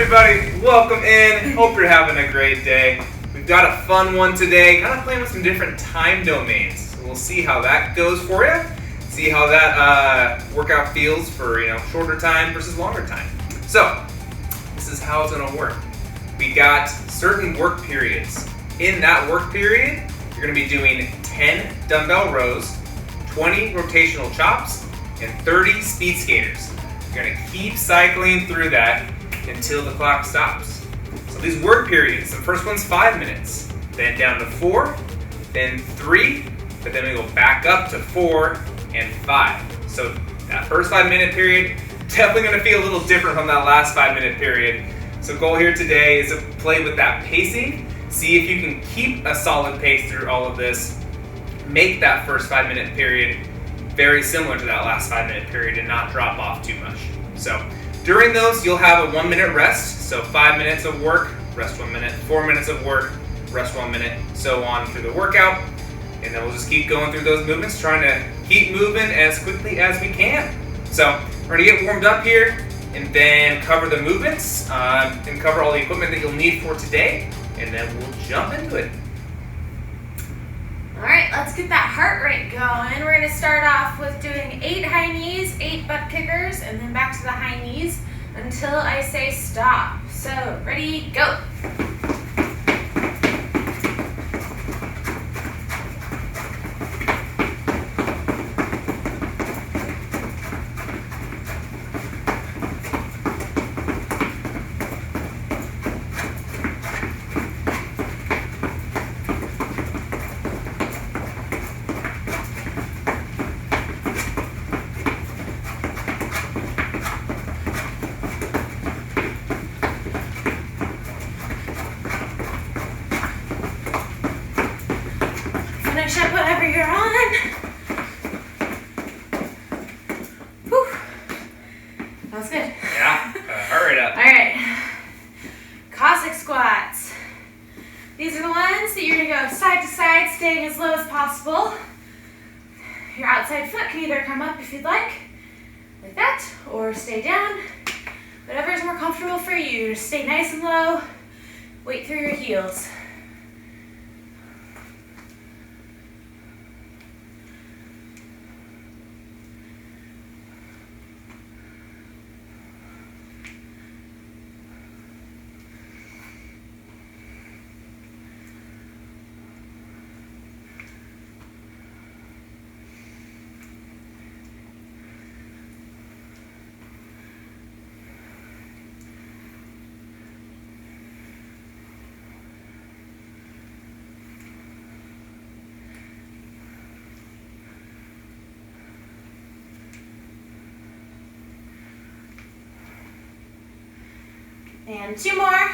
everybody, welcome in. Hope you're having a great day. We've got a fun one today, kind of playing with some different time domains. So we'll see how that goes for you. See how that workout feels for shorter time versus longer time. So this is how it's going to work. We got certain work periods. In that work period, you're going to be doing 10 dumbbell rows, 20 rotational chops, and 30 speed skaters. You're going to keep cycling through that until the clock stops. So these work periods, the first one's 5 minutes, then down to 4, then 3, but then we go back up to 4 and 5. So that first 5-minute period, definitely going to feel a little different from that last 5-minute period. So goal here today is to play with that pacing, see if you can keep a solid pace through all of this, make that first 5-minute period very similar to that last 5-minute period and not drop off too much. So during those, you'll have a 1-minute rest. So 5 minutes of work, rest 1 minute, 4 minutes of work, rest 1 minute, so on through the workout. And then we'll just keep going through those movements, trying to keep moving as quickly as we can. So we're gonna get warmed up here and then cover the movements and cover all the equipment that you'll need for today. And then we'll jump into it. All right, let's get that heart rate going. We're gonna start off with doing 8 high knees, 8 butt kickers, and then back to the high knees until I say stop. So, ready, go. Finish up whatever you're on. Whew. That was good. Yeah, heart rate up. All right. Cossack Squats. These are the ones that you're gonna go side to side, staying as low as possible. Your outside foot can either come up if you'd like that, or stay down. Whatever is more comfortable for you. Just stay nice and low. Weight through your heels. And 2 more.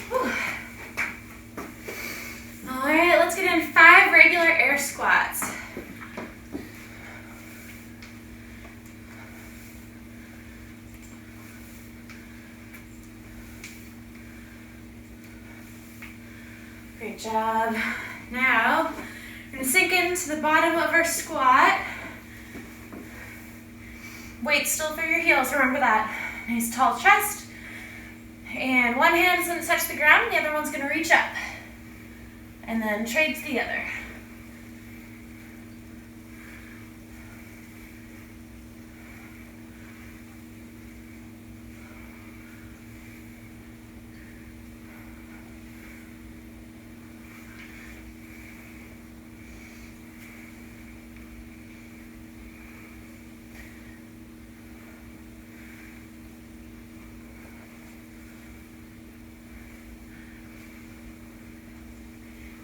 Whew. All right, let's get in 5 regular air squats. Great job. Now, we're gonna sink into the bottom of our squat. Weight still through your heels, remember that. Nice tall chest. And one hand's gonna touch the ground, the other one's gonna reach up. And then trade to the other.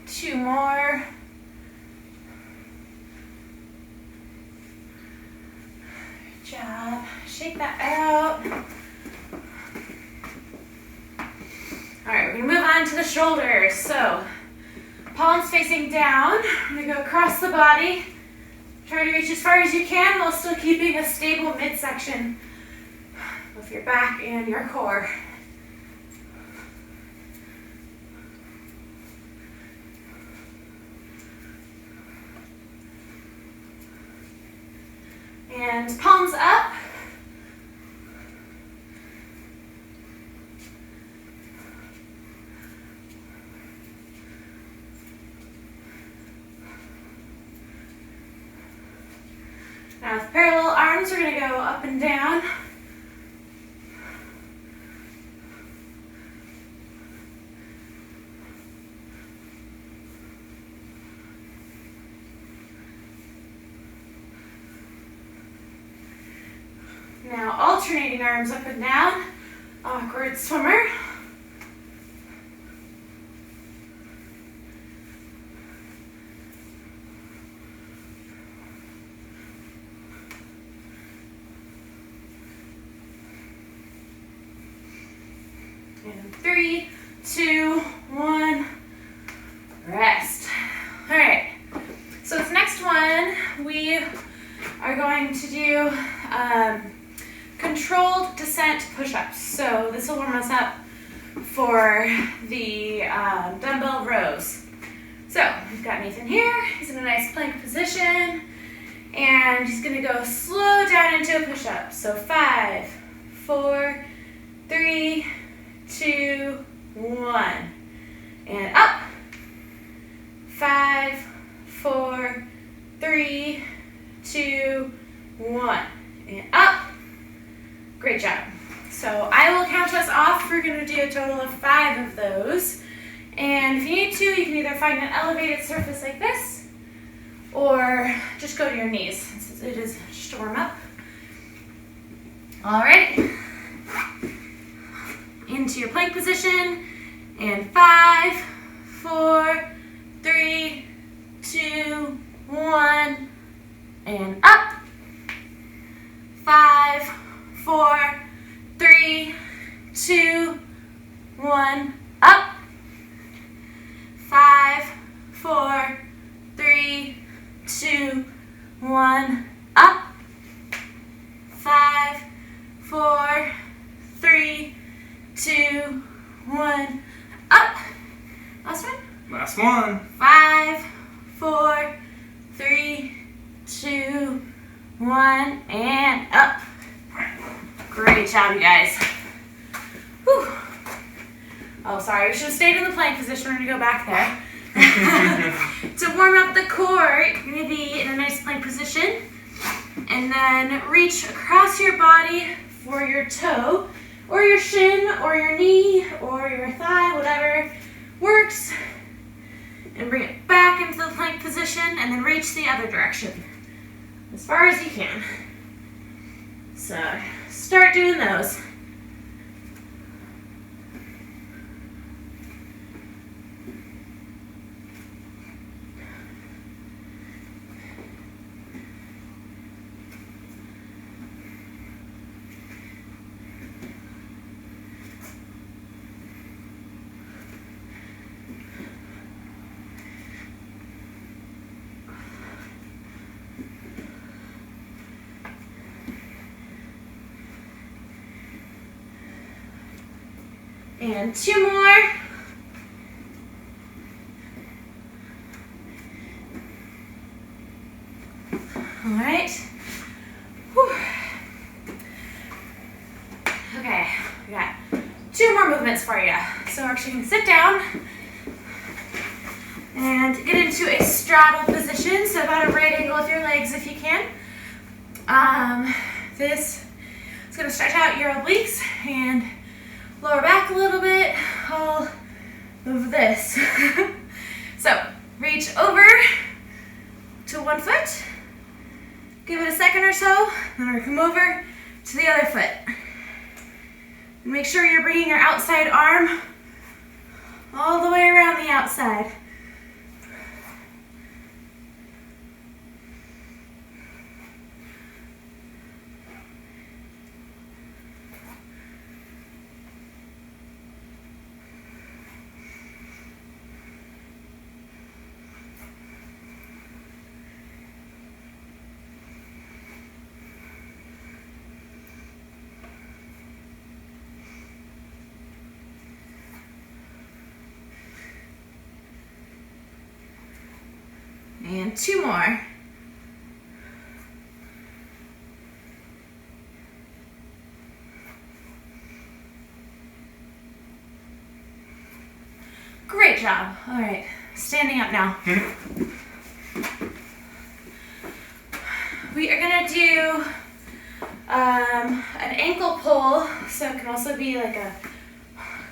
Two more. Good job. Shake that out. All right, we're gonna move on to the shoulders. So, palms facing down. I'm gonna go across the body. Try to reach as far as you can while still keeping a stable midsection with your back and your core. And palms up. Now with parallel arms, we're going to go up and down. Now alternating arms up and down, awkward swimmer. And 3, 2, 1, rest. All right, so this next one, we are going to do controlled descent push-ups. So this will warm us up for the dumbbell rows. So we've got Nathan here. He's in a nice plank position, and he's going to go slow down into a push-up. So 5, 4, 3, 2, 1, and up. 5, 4, 3, 2, 1, and up. Great job. So I will count us off. We're going to do a total of 5 of those. And if you need to, you can either find an elevated surface like this, or just go to your knees, since it is just a warm up. All right. Into your plank position. And 5, 4, 3, 2, 1, and up. 5, 4, 3, 2, 1, up. 5, 4, 3, 2, 1, up. 5, 4, 3, 2, 1, up. Last one. Last one. 5, 4, 3, 2, 1, and up. Great job, you guys. Whew. Oh, sorry, we should have stayed in the plank position. We're going to go back there. To warm up the core, you're going to be in a nice plank position. And then reach across your body for your toe, or your shin, or your knee, or your thigh, whatever works. And bring it back into the plank position, and then reach the other direction as far as you can. So start doing those. And 2 more. All right. Whew. Okay, we got 2 more movements for you. So we're actually going to sit down and get into a straddle position. So about a right angle with your legs if you can. This is going to stretch out your obliques and lower back a little bit, all of this. So reach over to one foot, give it a second or so, then we're gonna come over to the other foot. And make sure you're bringing your outside arm all the way around the outside. And 2 more. standing up now. We are gonna do an ankle pull, so it can also be like a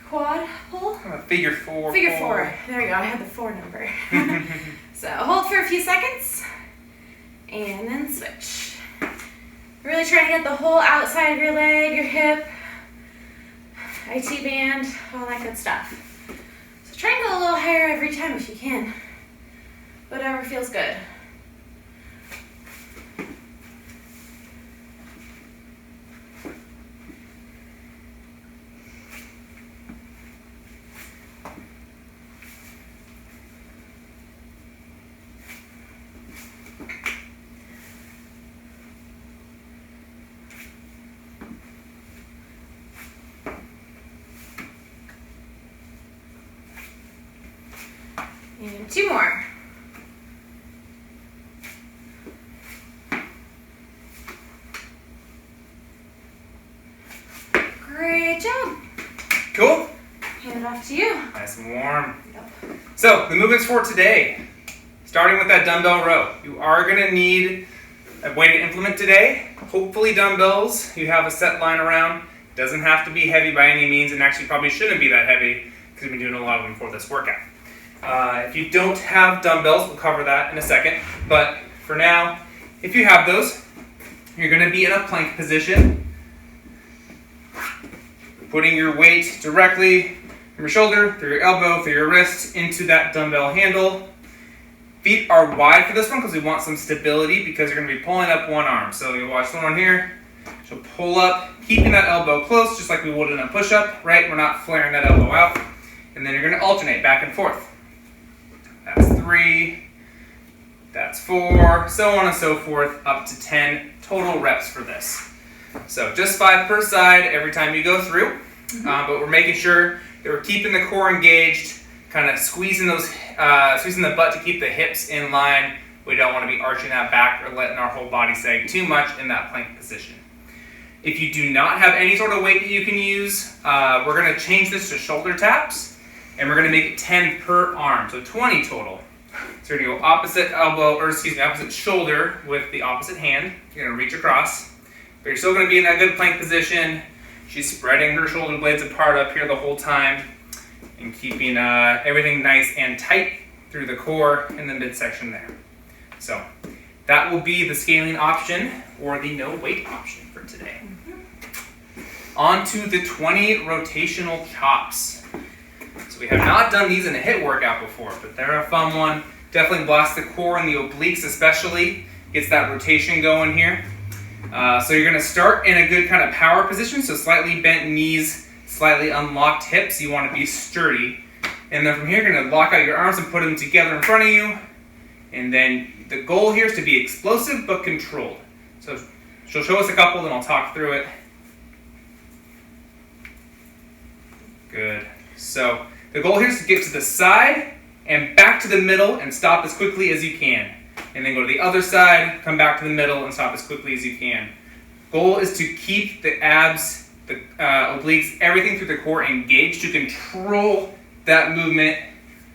quad pull. Figure four. Figure four. There we go. I had the 4 number. So hold for a few seconds, and then switch. Really try to get the whole outside of your leg, your hip, IT band, all that good stuff. So try and go a little higher every time if you can. Whatever feels good. And 2 more. Great job. Cool. Hand it off to you. Nice and warm. Yep. So, the movements for today. Starting with that dumbbell row. You are going to need a weighted implement today. Hopefully dumbbells. You have a set line around. Doesn't have to be heavy by any means, and actually probably shouldn't be that heavy because we've been doing a lot of them for this workout. If you don't have dumbbells, we'll cover that in a second. But for now, if you have those, you're going to be in a plank position. Putting your weight directly from your shoulder, through your elbow, through your wrist, into that dumbbell handle. Feet are wide for this one because we want some stability because you're going to be pulling up one arm. So you'll watch someone here. She'll pull up, keeping that elbow close, just like we would in a push-up, right? We're not flaring that elbow out. And then you're going to alternate back and forth. That's 3, that's 4, so on and so forth, up to 10 total reps for this. So just 5 per side every time you go through, but we're making sure that we're keeping the core engaged, kind of squeezing the butt to keep the hips in line. We don't want to be arching that back or letting our whole body sag too much in that plank position. If you do not have any sort of weight that you can use, we're going to change this to shoulder taps. And we're going to make it 10 per arm, so 20 total. So you're going to go opposite shoulder with the opposite hand. You're going to reach across. But you're still going to be in that good plank position. She's spreading her shoulder blades apart up here the whole time and keeping everything nice and tight through the core in the midsection there. So that will be the scaling option or the no weight option for today. On to the 20 rotational chops. So we have not done these in a HIIT workout before, but they're a fun one. Definitely blast the core and the obliques especially. Gets that rotation going here. So you're going to start in a good kind of power position, so slightly bent knees, slightly unlocked hips. You want to be sturdy. And then from here, you're going to lock out your arms and put them together in front of you. And then the goal here is to be explosive but controlled. So she'll show us a couple, then I'll talk through it. Good. So the goal here is to get to the side and back to the middle and stop as quickly as you can. And then go to the other side, come back to the middle and stop as quickly as you can. Goal is to keep the abs, the obliques, everything through the core engaged to control that movement.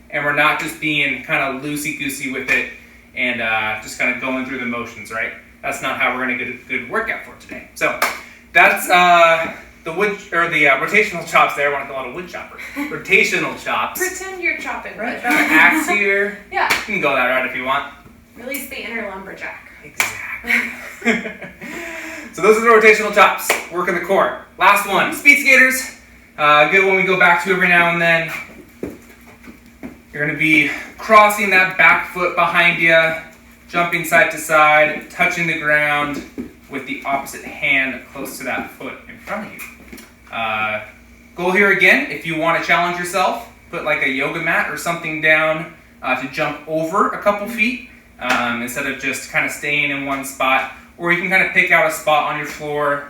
And we're not just being kind of loosey-goosey with it and just kind of going through the motions, right? That's not how we're going to get a good workout for today. So that's the rotational chops there. I want to call it a wood chopper. Rotational chops. Pretend you're chopping. Right. Axe here. Yeah. You can go that route if you want. Release the inner lumberjack. Exactly. So those are the rotational chops. Working the core. Last one. Speed skaters. Good one we go back to every now and then. You're going to be crossing that back foot behind you, jumping side to side, touching the ground with the opposite hand close to that foot in front of you. Goal here again, if you want to challenge yourself, put like a yoga mat or something down to jump over a couple feet instead of just kind of staying in one spot. Or you can kind of pick out a spot on your floor.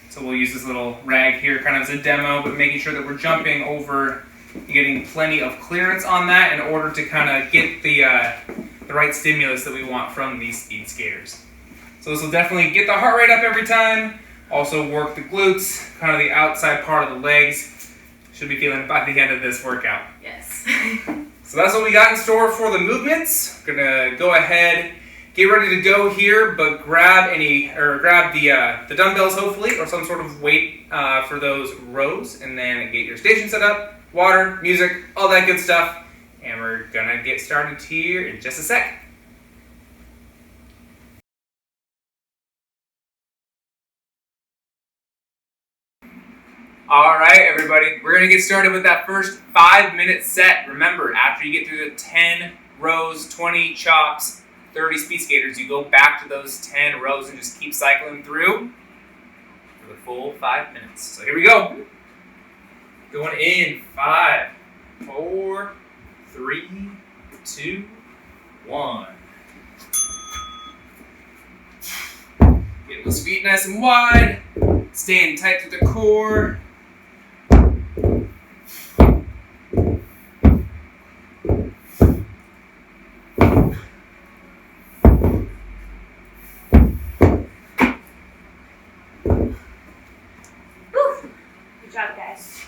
So we'll use this little rag here kind of as a demo, but making sure that we're jumping over and getting plenty of clearance on that in order to kind of get the right stimulus that we want from these speed skaters. So this will definitely get the heart rate up every time. Also work the glutes, kind of the outside part of the legs. Should be feeling it by the end of this workout. Yes. So that's what we got in store for the movements. We're gonna go ahead, get ready to go here, but grab the dumbbells hopefully, or some sort of weight for those rows, and then get your station set up, water, music, all that good stuff. And we're gonna get started here in just a sec. All right, everybody, we're gonna get started with that first 5-minute set. Remember, after you get through the 10 rows, 20 chops, 30 speed skaters, you go back to those 10 rows and just keep cycling through for the full 5 minutes. So here we go. Going in 5, 4, 3, 2, 1. Getting those feet nice and wide, staying tight to the core. Good job, guys.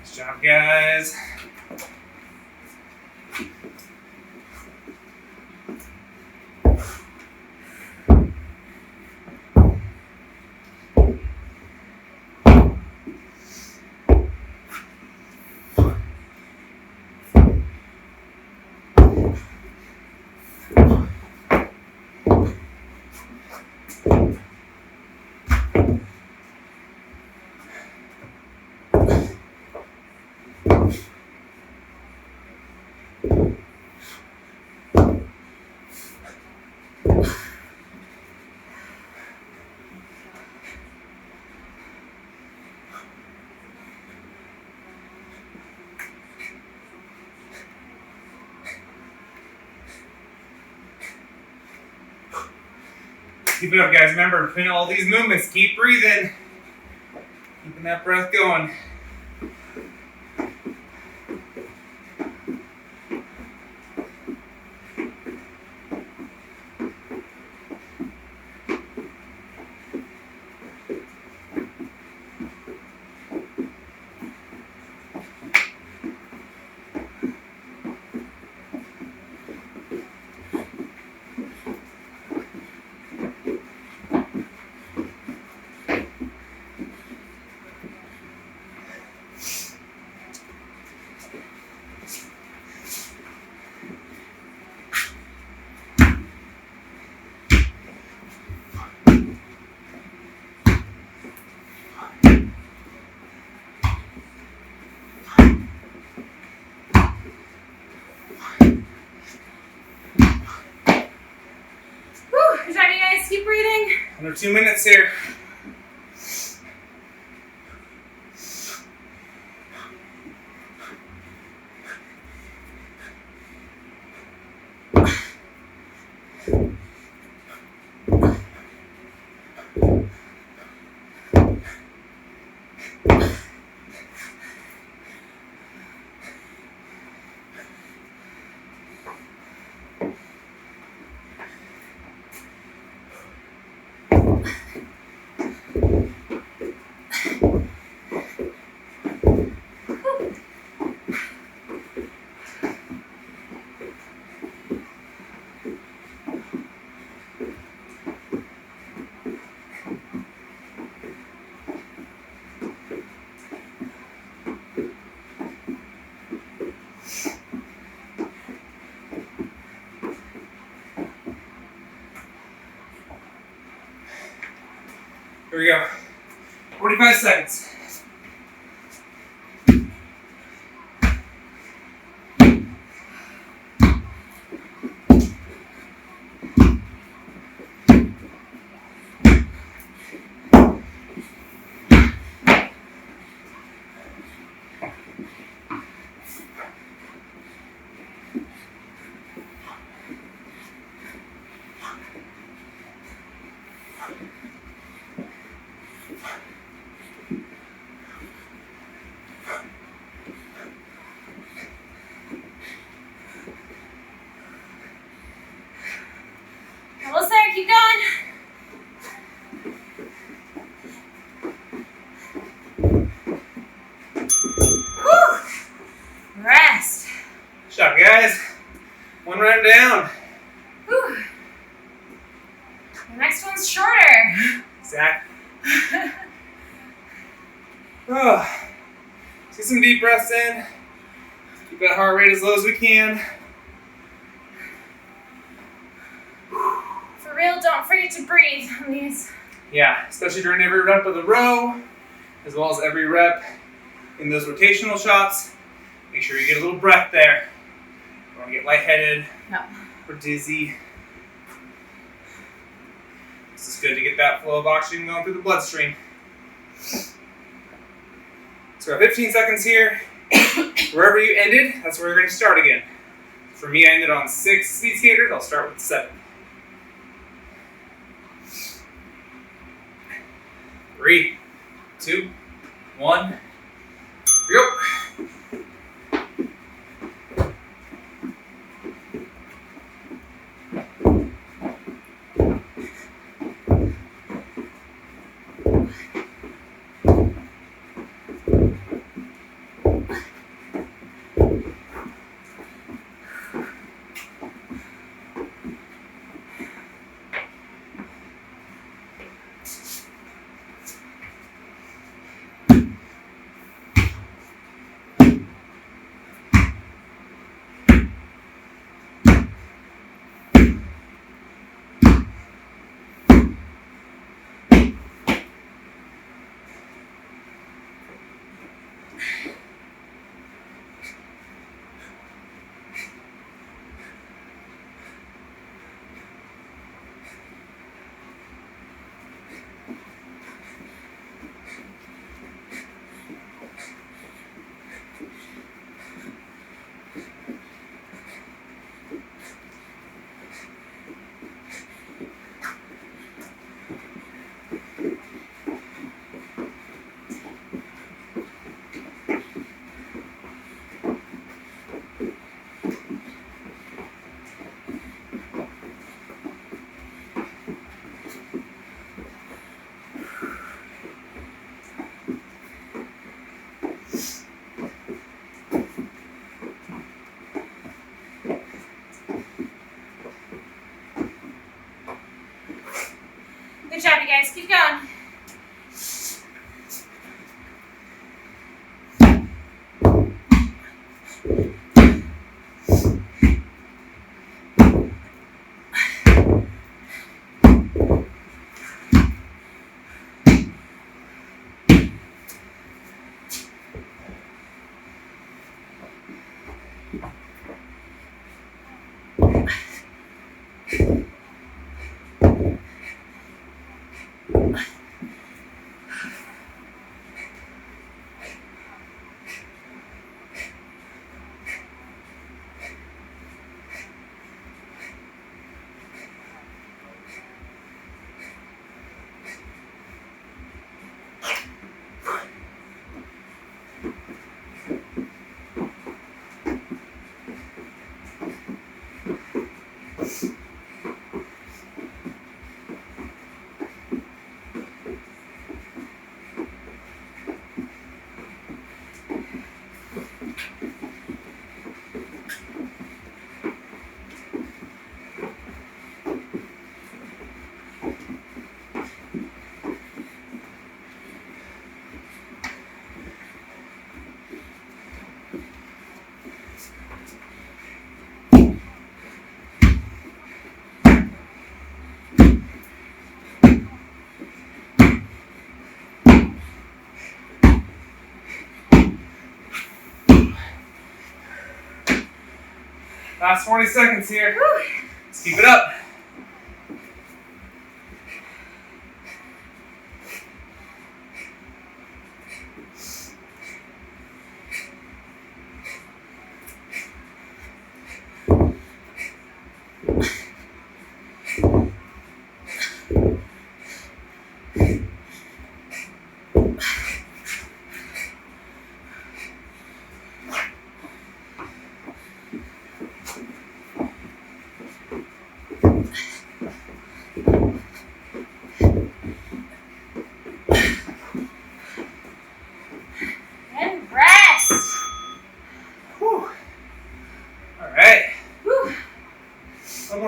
Good job, guys. Keep it up, guys. Remember, between all these movements, keep breathing. Keeping that breath going. Keep breathing. Under 2 minutes here. shot, guys. One round down. Whew. The next one's shorter. Exactly. Oh. Get some deep breaths in. Keep that heart rate as low as we can. For real, don't forget to breathe on these. Yeah, especially during every rep of the row, as well as every rep in those rotational chops. Make sure you get a little breath there. Don't want to get lightheaded or dizzy. This is good to get that flow of oxygen going through the bloodstream. So 15 seconds here. Wherever you ended, that's where you're going to start again. For me, I ended on 6 speed skaters. I'll start with 7. 3, 2, 1. Here we go. Good job, you guys. Keep going. Last 40 seconds here. Whew. Let's keep it up.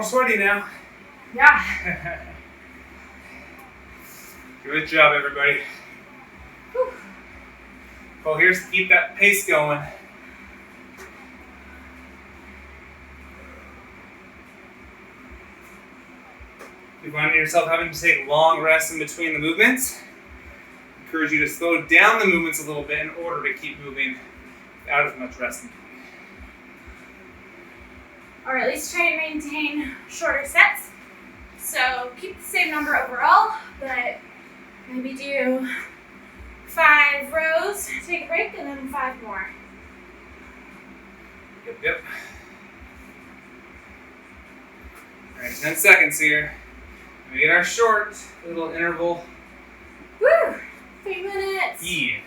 more sweaty now. Yeah. Good job, everybody. Whew. Well, here's to keep that pace going. If you find yourself having to take long rests in between the movements, I encourage you to slow down the movements a little bit in order to keep moving without as much resting. Or at least try and maintain shorter sets. So keep the same number overall, but maybe do 5 rows, take a break, and then 5 more. Yep. All right, 10 seconds here. We get our short little interval. Woo! 3 minutes. Yeah.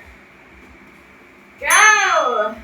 Go!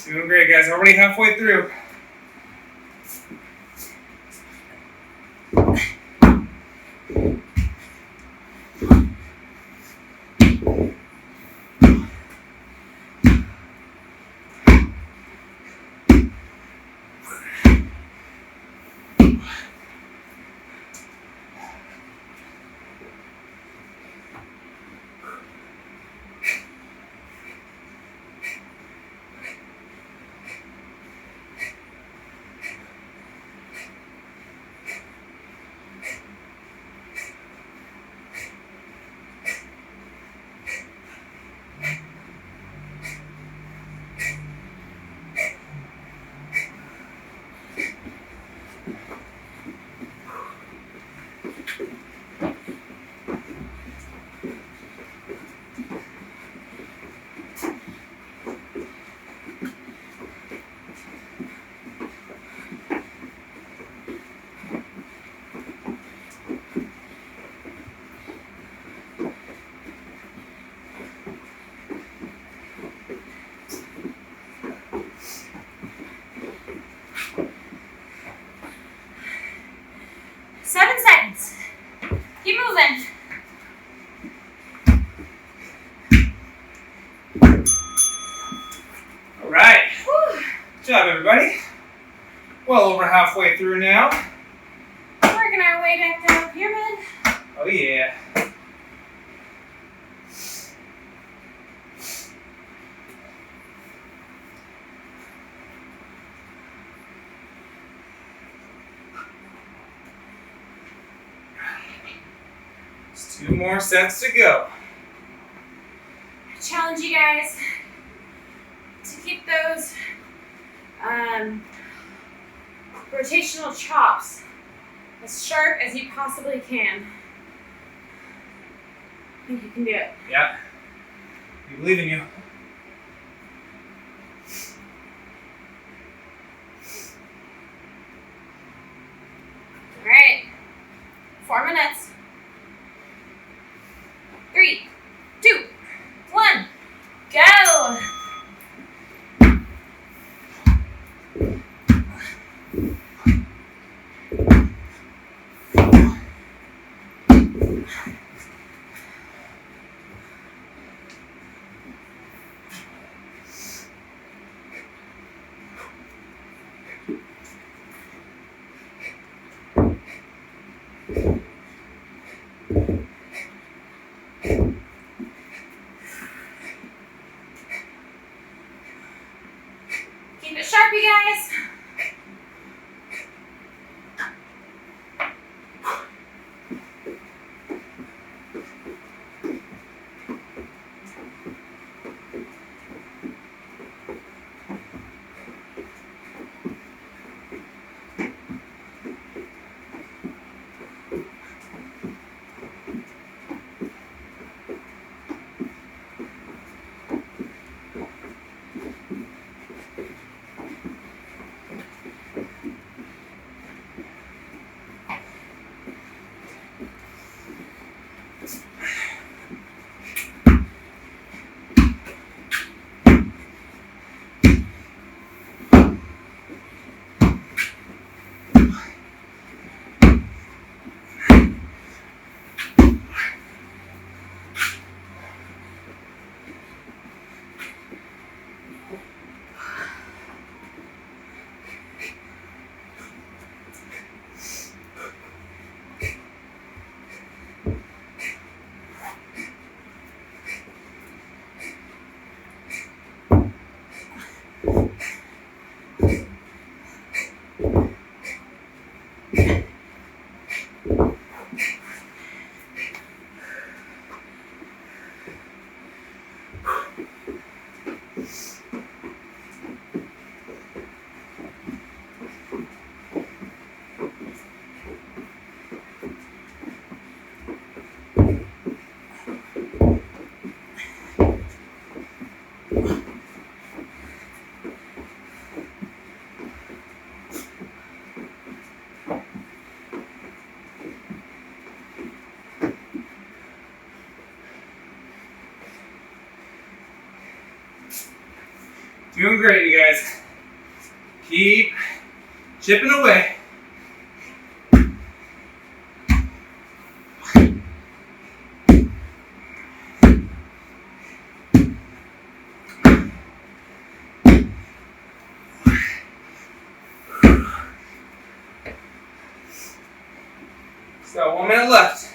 Doing great, guys. Already halfway through. Keep moving. All right. Whew. Good job, everybody. Well over halfway through now. Working our way back down the pyramid. Oh yeah. Just 2 more sets to go. I challenge you guys to keep those rotational chops as sharp as you possibly can. I think you can do it. Yeah. We believe in you. All right. 4 minutes. 3, 2, 1, go! Keep it sharp, you guys. Doing great, you guys. Keep chipping away. So 1 minute left.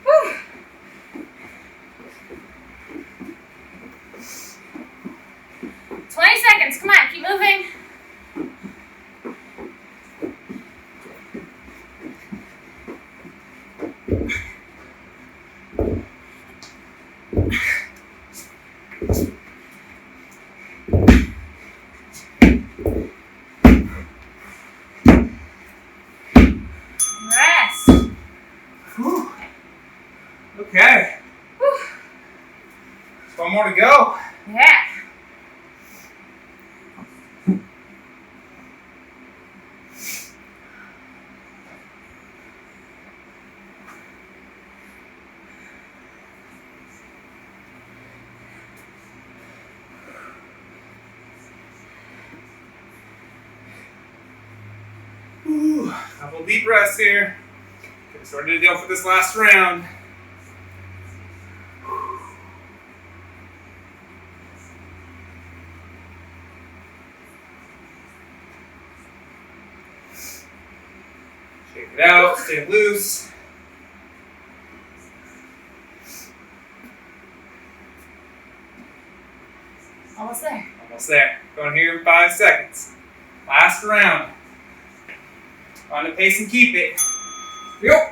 Whew. 20 seconds. Come on, keep moving. Rest. Whew. Okay. Whew. There's 1 more to go. Yeah. Ooh, couple deep breaths here. Get started to go for this last round. Shake it out, stay loose. Almost there. Almost there. Going here in 5 seconds. Last round. On the pace and keep it. Here we go.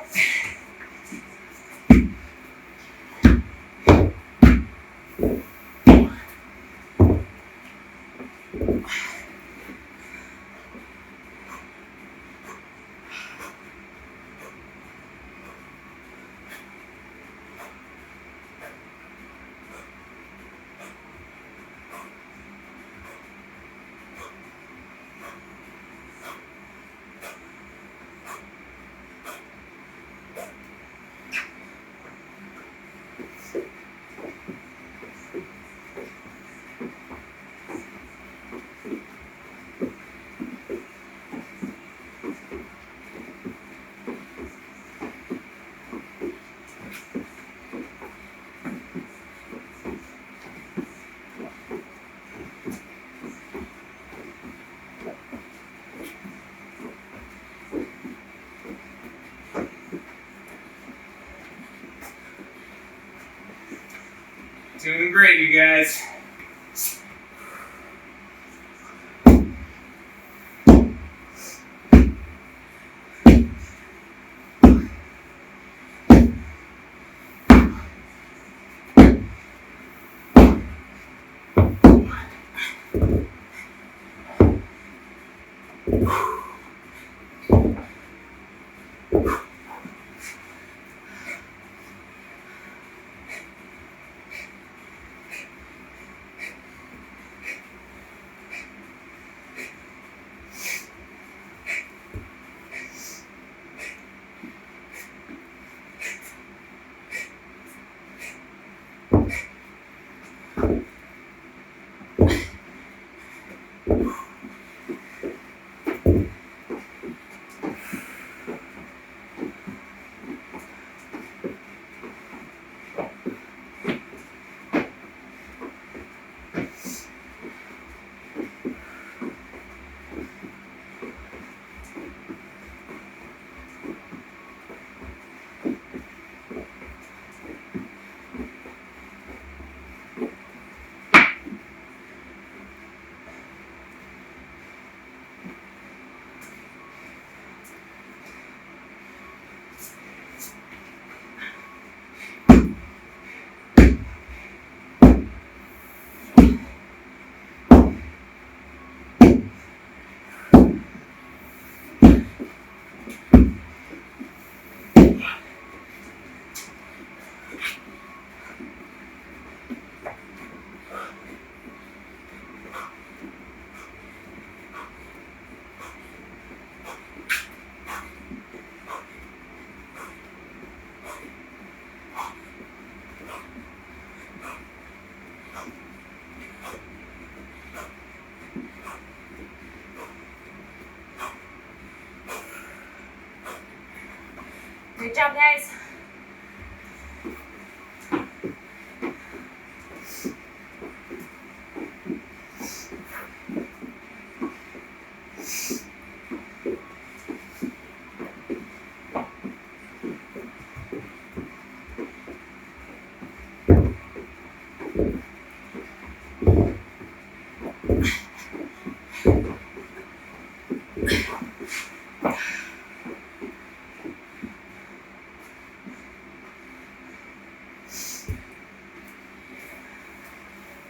Doing great, you guys. Great job, guys.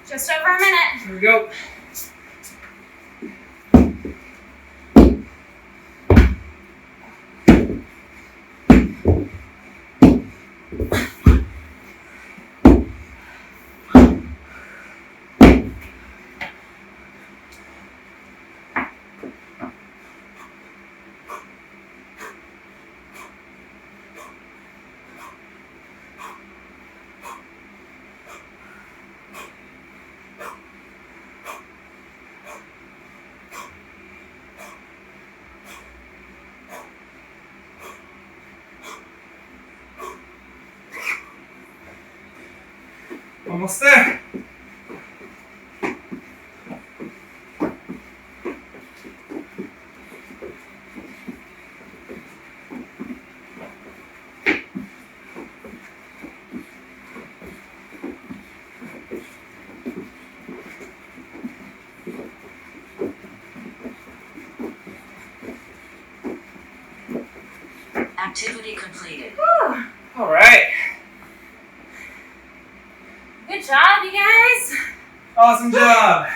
Just over a minute. Here we go. Almost there. Activity completed. Whew. All right. Good job, you guys. Awesome job.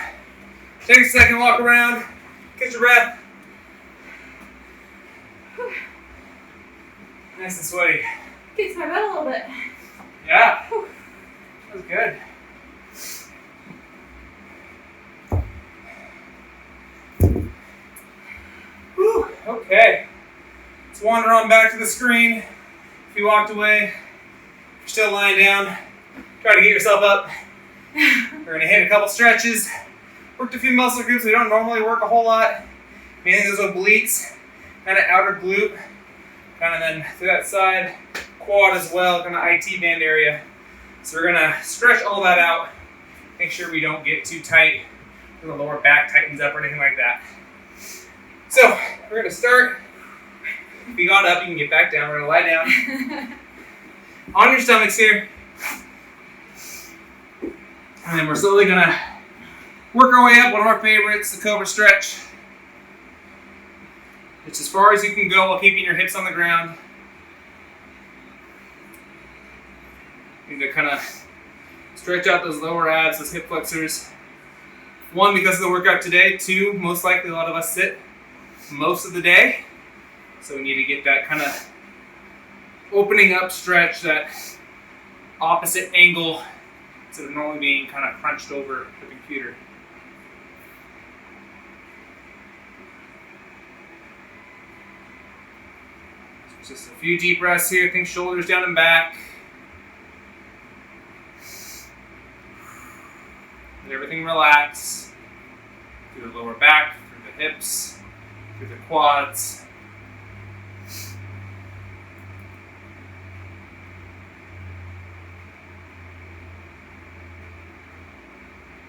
Take a second, walk around, catch your breath. Nice and sweaty. Kicks my butt a little bit. Yeah, Whew. that was good. Whew. Okay. Let's wander on back to the screen. If you walked away, if you're still lying down, try to get yourself up. We're going to hit a couple stretches. Worked a few muscle groups we don't normally work a whole lot. Mainly those obliques, kind of outer glute, kind of then through that side, quad as well, kind of IT band area. So we're going to stretch all that out. Make sure we don't get too tight, the lower back tightens up or anything like that. So we're going to start. If you got up, you can get back down. We're going to lie down. On your stomachs here. And then we're slowly gonna work our way up. One of our favorites, the Cobra Stretch. It's as far as you can go while keeping your hips on the ground. You need to kind of stretch out those lower abs, those hip flexors. One, because of the workout today. Two, most likely a lot of us sit most of the day. So we need to get that kind of opening up stretch, that opposite angle, instead of normally being kind of crunched over the computer. So just a few deep breaths here. Think shoulders down and back. Let everything relax through the lower back, through the hips, through the quads.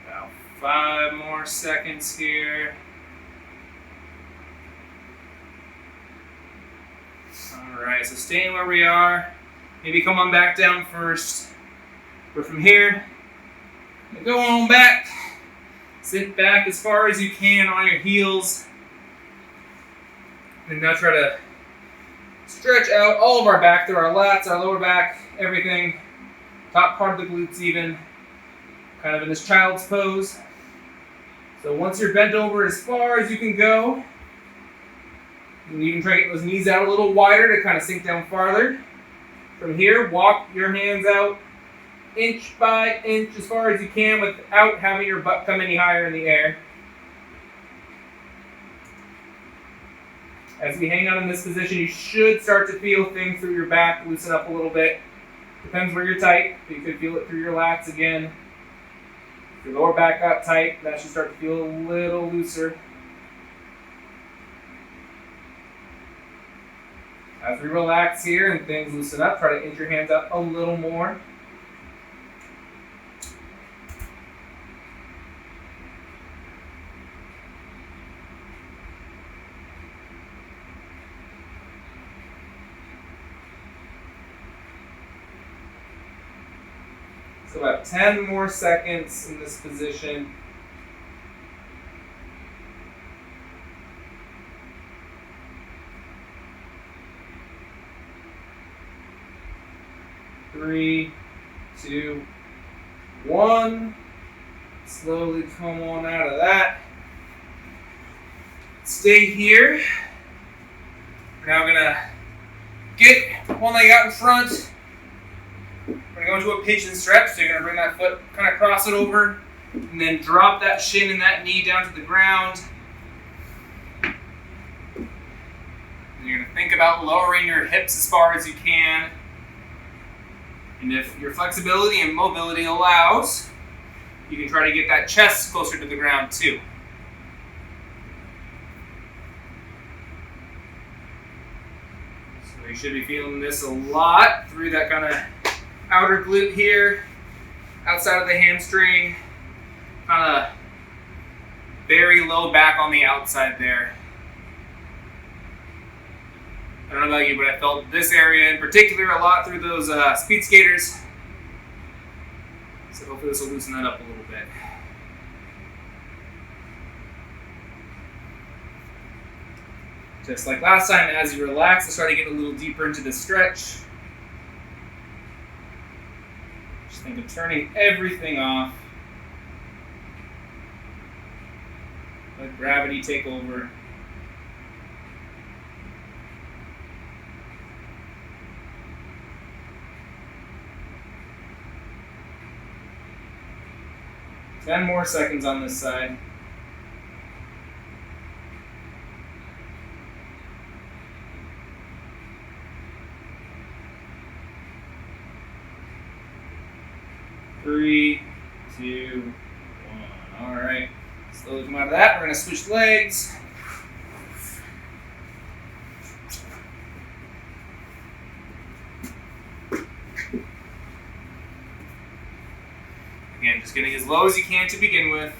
About 5 more seconds here. All right, so staying where we are. Maybe come on back down first. But from here, go on back. Sit back as far as you can on your heels. And now try to stretch out all of our back through our lats, our lower back, everything. Top part of the glutes even. Kind of in this child's pose. So once you're bent over as far as you can go, you can even try to get those knees out a little wider to kind of sink down farther. From here, walk your hands out inch by inch as far as you can without having your butt come any higher in the air. As we hang out in this position, you should start to feel things through your back loosen up a little bit. Depends where you're tight, but you could feel it through your lats again. If your lower back got tight, that should start to feel a little looser. As we relax here and things loosen up, try to inch your hands up a little more. So about 10 more seconds in this position. Three, 2, 1. Slowly come on out of that. Stay here. We're now gonna get one leg out in front. We're going to go into a pigeon stretch, so you're going to bring that foot, kind of cross it over, and then drop that shin and that knee down to the ground. And you're going to think about lowering your hips as far as you can. And if your flexibility and mobility allows, you can try to get that chest closer to the ground too. So you should be feeling this a lot through that kind of outer glute here, outside of the hamstring, kind of very low back on the outside there. I don't know about you, but I felt this area in particular a lot through those speed skaters. So hopefully this will loosen that up a little bit. Just like last time, as you relax, let's try to get a little deeper into the stretch. Think of turning everything off. Let gravity take over. Ten more seconds on this side. Three, 2, 1. All right. Slowly come out of that. We're going to switch legs. Again, just getting as low as you can to begin with.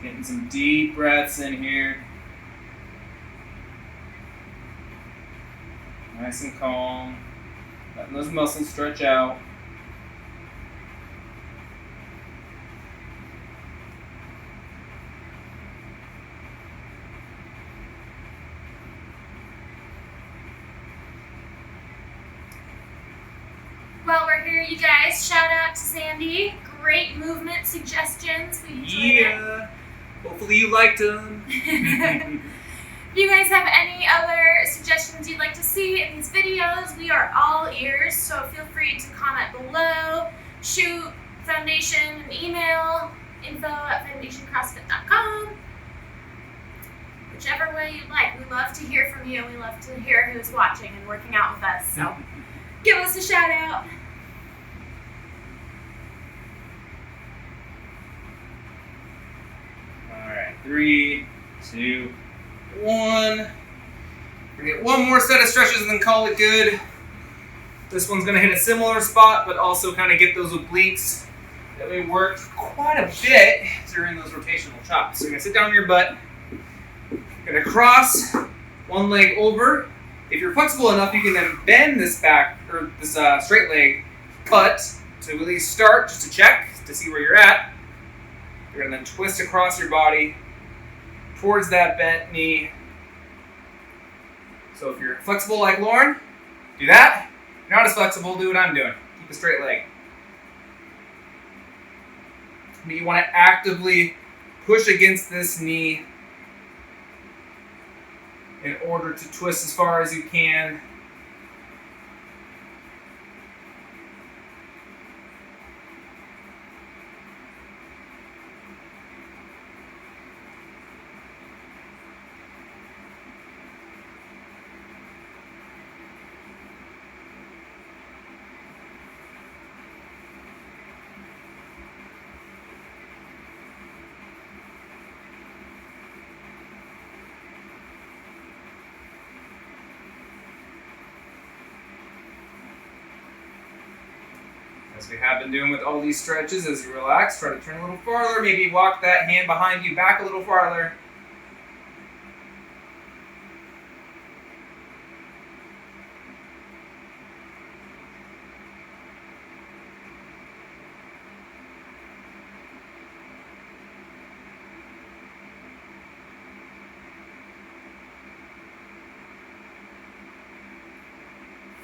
Getting some deep breaths in here. Nice and calm. Letting those muscles stretch out. Well, we're here, you guys. Shout out to Sandy. Great movement suggestions. We enjoyed it. Hopefully you liked them. If you guys have any other suggestions you'd like to see in these videos, we are all ears, so feel free to comment below, shoot Foundation an email, info@foundationcrossfit.com. Whichever way you'd like. We love to hear from you. We love to hear who's watching and working out with us, so give us a shout out. Alright, 3, 2, 1. We're gonna get one more set of stretches and then call it good. This one's gonna hit a similar spot, but also kind of get those obliques that we worked quite a bit during those rotational chops. So you're gonna sit down on your butt, gonna cross one leg over. If you're flexible enough, you can then bend this back, or this straight leg, but to really start, just to check, to see where you're at, you're gonna then twist across your body towards that bent knee. So if you're flexible like Lauren, do that. If you're not as flexible, do what I'm doing. Keep a straight leg. But you want to actively push against this knee in order to twist as far as you can. As we have been doing with all these stretches, as you relax, try to turn a little farther, maybe walk that hand behind you back a little farther.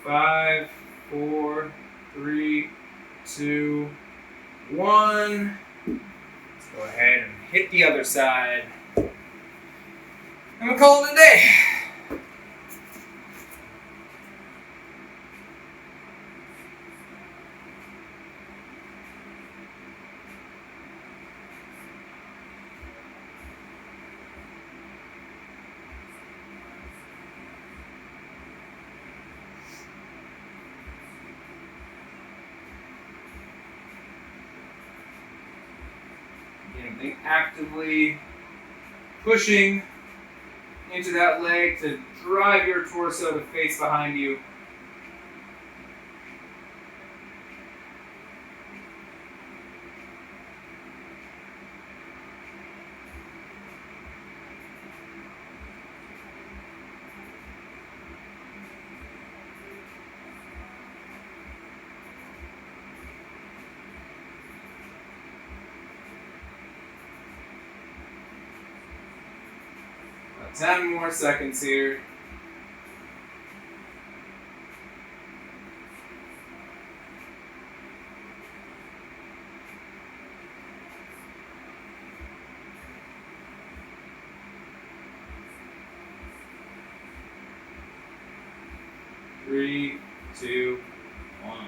Five, 4, 3, 2, 1. Let's go ahead and hit the other side. And we'll call it a day. Again, actively pushing into that leg to drive your torso to face behind you. About 10 more seconds here. Three, 2, 1.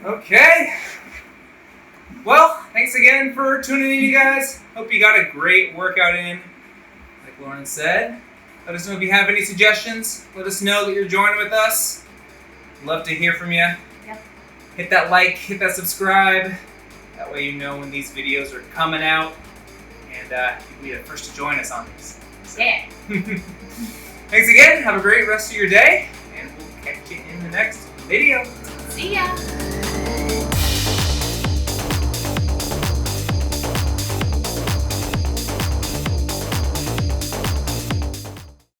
Okay. Well, thanks again for tuning in, you guys. Hope you got a great workout in, like Lauren said. Let us know if you have any suggestions. Let us know that you're joining with us. Love to hear from you. Yep. Hit that like, hit that subscribe. That way you know when these videos are coming out. And you'll be the first to join us on these. So. Yeah. Thanks again. Have a great rest of your day. And we'll catch you in the next video. See ya.